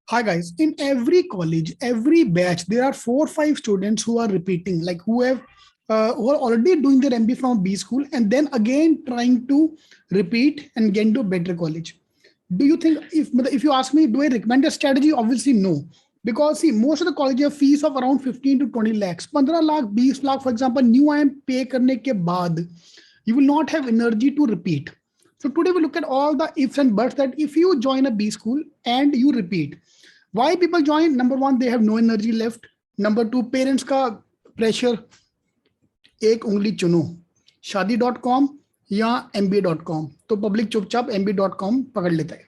Hi guys, in every college, every batch, there are 4 or 5 students who are repeating, like who are already doing their MBA from B school and then again trying to repeat and get into a better college. Do you think if you ask me, do I recommend a strategy? Obviously, no. Because see, most of the college have fees of around 15 to 20 lakhs. 15 lakh, 20 lakh, for example, new IM pay karne ke baad, you will not have energy to repeat. So today we look at all the ifs and buts that if you join a B school and you repeat, why people join? Number one, they have no energy left. Number two, parents का pressure. एक उंगली चुनो, शादी.com या MBA.com, तो public चुपचाप MBA.com पकड़ लेता है.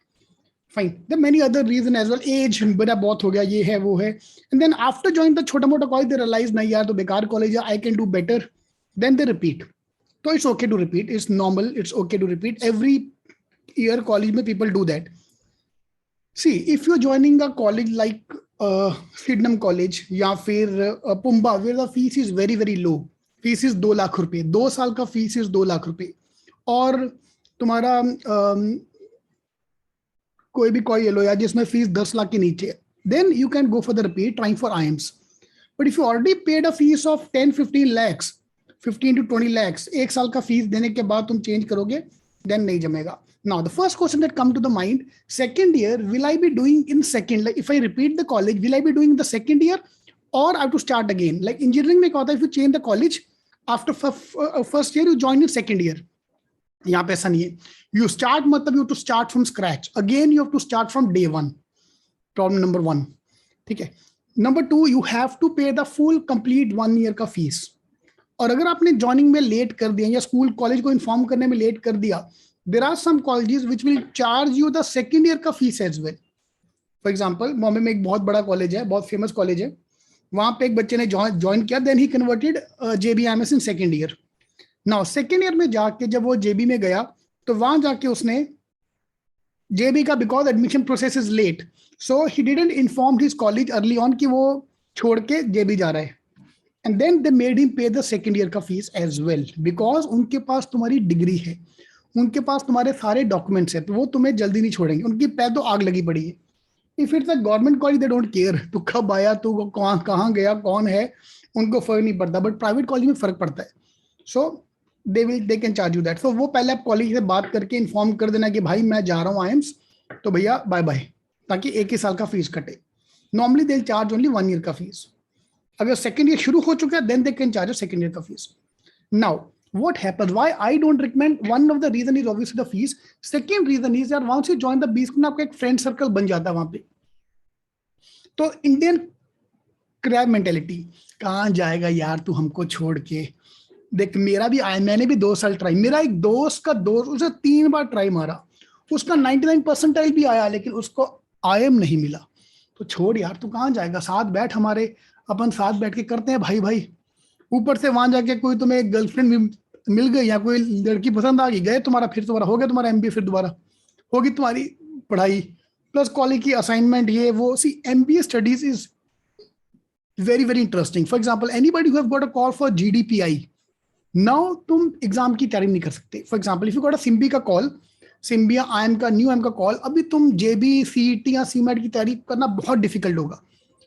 Fine. There are many other reasons as well. Age बड़ा बहुत हो गया, ये है वो है. And then after joining the छोटा मोटा कॉलेज, they realize नहीं यार तो बेकार कॉलेज है, I can do better. Then they repeat. So it's okay to repeat. It's normal. It's okay to repeat. Every year college में people do that. See, if you're joining a college like Sydenham College या फिर Pumba, where the fees is very very low, fees is 2 lakh रुपए, 2 साल का fees is 2 lakh रुपए, और तुम्हारा कोई भी कॉलेज लो यार जिसमें फीस 10 लाख के नीचे, then you can go for the repeat trying for IIMs. But if you already paid a fees of 10-15 lakhs, 15 to 20 lakhs, एक साल का फीस देने के बाद तुम चेंज करोगे, then नहीं जमेगा. Now, the first question that come to the mind, second year, will I be doing in second? Like if I repeat the college, will I be doing the second year or I have to start again? Like engineering में क्या होता है, if you change the college, after first year, you join in second year. यहाँ पे ऐसा नहीं है. You start मतलब you have to start from scratch. Again, you have to start from day one. Problem number one. ठीक है. Number two, you have to pay the full complete 1 year का fees. और अगर आपने ज्वाइनिंग में late कर दिया या स्कूल कॉलेज को इन्फॉर्म करने में लेट कर दिया, there are some colleges which will charge you the second year का fees as well. For example, Bombay में एक बहुत बड़ा कॉलेज है, बहुत फेमस कॉलेज है, वहां पे एक बच्चे ने ज्वाइन किया, then he converted JBIMS in second year. Now second year में जाके जब वो JB में गया तो वहां जाके उसने JB का, because admission process is late, so he didn't inform his college early on कि वो छोड़ के JB जा रहा है. And then they made him pay the second year का फीस as well, because उनके पास तुम्हारी डिग्री है, उनके पास तुम्हारे सारे डॉक्यूमेंट्स है, तो वो तुम्हें जल्दी नहीं छोड़ेंगे, उनकी पैर तो आग लगी पड़ी है. If it's a government college they don't care, तू कब आया, तू कहाँ गया, कौन है, उनको फर्क नहीं पड़ता. बट प्राइवेट कॉलेज में फर्क पड़ता है. So they can charge you that. So वो पहले आप कॉलेज से बात करके इन्फॉर्म कर देना कि भाई मैं जा रहा हूँ आईएम्स, तो भैया बाय बाय, ताकि एक ही साल का फीस कटे. Normally they charge only 1 year का फीस. अगर सेकेंड ईयर शुरू हो चुका है, then they can charge second year का फीस. Now what happens, why I don't recommend, one of the reason is obviously the fees. Second reason is that once you join the B school, आपका एक friend circle बन जाता है वहां पे. तो इंडियन क्रैब मेंटेलिटी, कहाँ जाएगा यार तू हमको छोड़ के. देख मेरा भी आया, मैंने भी 2 साल ट्राई, मेरा एक दोस्त का दोस्त, उसे 3 बार ट्राई मारा, उसका 99 परसेंटाइल भी आया, लेकिन उसको IIM नहीं मिला. तो छोड़ यार, तू कहाँ जाएगा, साथ बैठ, हमारे अपन साथ बैठ के करते हैं भाई भाई. ऊपर से वहां जाके कोई तुम्हें एक गर्लफ्रेंड मिल गई या कोई लड़की पसंद आ गई, गए तुम्हारा, फिर तुम्हारा हो गया तुम्हारा MBA, फिर दोबारा होगी तुम्हारी पढ़ाई प्लस कॉलेज की असाइनमेंट, ये वो. See MBA studies is very very interesting. For example, anybody who have got a call for GDPI, now तुम एग्जाम की तैयारी नहीं कर सकते. For example, if you got a Symbi का कॉल, सिम्बिया IIM का, न्यू IIM का कॉल, अभी तुम JB CET या CMAT की तैयारी करना बहुत डिफिकल्ट होगा,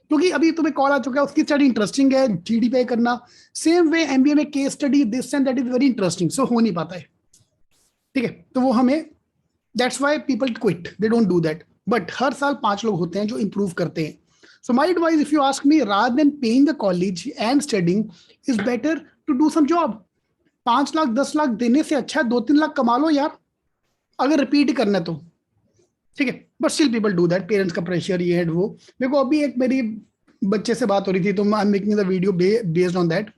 क्योंकि अभी तुम्हें कॉल आ चुका है, उसकी स्टडी इंटरेस्टिंग है, GDPI करना. सेम वे MBA में case study this and that is very interesting, so हो नहीं पाता है. ठीक है, तो वो हमें, that's why people quit, they don't do that. But हर साल 5 लोग होते हैं जो इंप्रूव करते हैं. So my advice, if you ask me, rather than paying the college and studying, is better to do some job. 5 lakh 10 lakh देने से अच्छा 2-3 लाख कमा लो यार, अगर रिपीट करना है तो. ठीक है, but still people do that, parents का प्रेशर, ये है वो. देखो अभी एक मेरी बच्चे से बात हो रही थी, तो I am making the video based on that.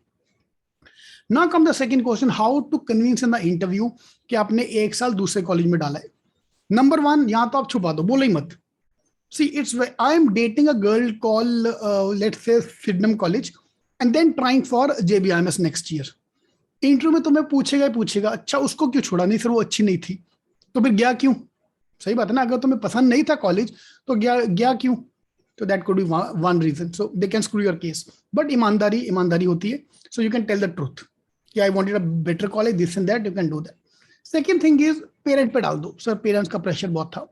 Now come the second question, how to convince in the interview कि आपने 1 साल दूसरे कॉलेज में डाला है. नंबर 1, यहां तो आप छुपा दो, बोलो ही मत. See it's, I am dating a girl call let's say Sydenham college and then trying for JBIMS next year. Interview में तुम्हें पूछेगा ही पूछेगा, अच्छा उसको क्यों छोड़ा, नहीं सर वो अच्छी नहीं थी. तो फिर गया क्यों? सही बात है ना, अगर तुम्हें पसंद नहीं था कॉलेज तो गया क्यों? तो that could be one reason. So they can screw your case. But ईमानदारी होती है. So you can tell the truth कि I wanted a better college, this and that, you can do that. Second thing is, parent पे डाल दो, sir parents का pressure बहुत था.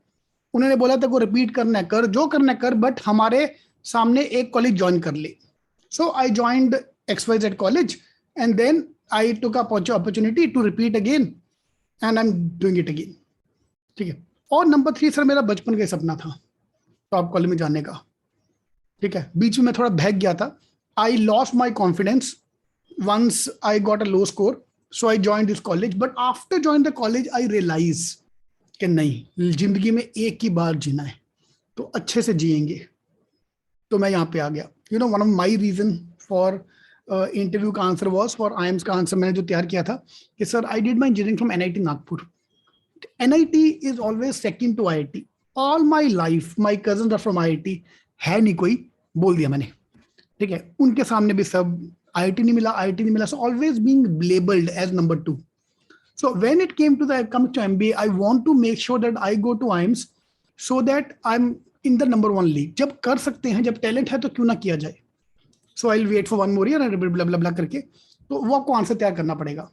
उन्होंने बोला था को रिपीट करना है कर, जो करना है कर, बट हमारे सामने एक कॉलेज ज्वाइन कर ले. So I joined XYZ college and then I took opportunity to repeat again and I am doing it again. ठीक है. और नंबर 3 सर, मेरा बचपन का सपना था टॉप कॉलेज में जाने का. ठीक है. बीच में मैं थोड़ा बहक गया था. I lost my confidence once I got a low score, so I joined this college. But after joining the college, I realized कि नहीं, जिंदगी में एक ही बार जीना है तो अच्छे से जिएंगे. तो मैं यहाँ पे आ गया. One of my reason for interview का आंसर वॉज, फॉर IIMS का आंसर मैंने जो तैयार किया था कि sir I did my engineering from NIT Nagpur. NIT is always second to IIT. All my life my cousin are from IIT. है नहीं कोई, बोल दिया मैंने. ठीक है. उनके सामने भी सब IIT नहीं मिला. So always being labeled as number 2. So when it came to MBA, I want to make sure that I go to IIMS so that I'm in the number 1 league. जब कर सकते हैं, जब टैलेंट है तो क्यों ना किया जाए. So I'll wait for 1 more year and blah blah blah करके तो वो आपको आंसर तैयार करना पड़ेगा.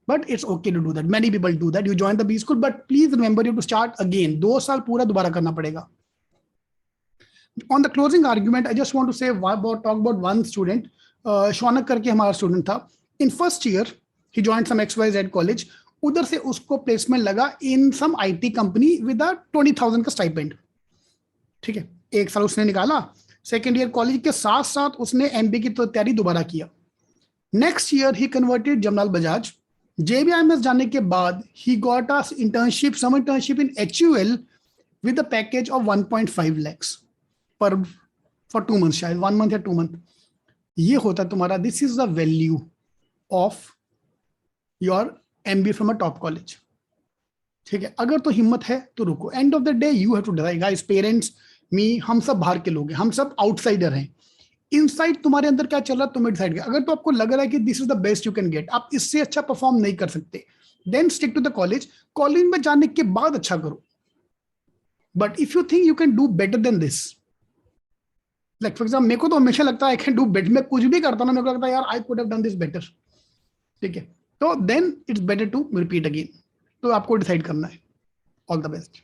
But it's okay to do that. Many people do that. You join the B school, but please remember you to start again. 2 साल पूरा दोबारा करना पड़ेगा. On the closing argument, I just want to say talk about one student. Shaunak करके हमारा student था. In first year ही joined some XYZ college. उधर से उसको प्लेसमेंट लगा in some IT company with 20,000 का स्टाइपेंड. ठीक है. 1 साल उसने निकाला. सेकेंड ईयर कॉलेज के साथ साथ उसने MBA की तैयारी दोबारा किया. नेक्स्ट ईयर ही कन्वर्टेड जमनाल बजाज. JBIMS जाने के बाद ही got a internship, some internship in HUL with a package of 1.5 lakhs पर फॉर 2 months, शायद 1 month या 2 month. ये होता है तुम्हारा, this is the value of your MBA from a top college. ठीक है. अगर तो हिम्मत है तो रुको. End of the day you have to decide. Guys, parents, मी, हम सब बाहर के लोग हैं, हम सब आउटसाइडर हैं. इनसाइड तुम्हारे अंदर क्या चल रहा है तुम्हें डिसाइड. अगर तो आपको लग रहा है कि this is the best you can get, आप इससे अच्छा परफॉर्म नहीं कर सकते, then stick to the college. College में जाने के बाद अच्छा करो. But if you think you can do better than this, like for example, मेरे को तो हमेशा लगता है आई कैन डू बेटर. मैं कुछ भी करता हूँ ना, मेरे को लगता है यार I could have done this better. ठीक है. तो then it's better to repeat again. तो आपको डिसाइड करना है. All the best.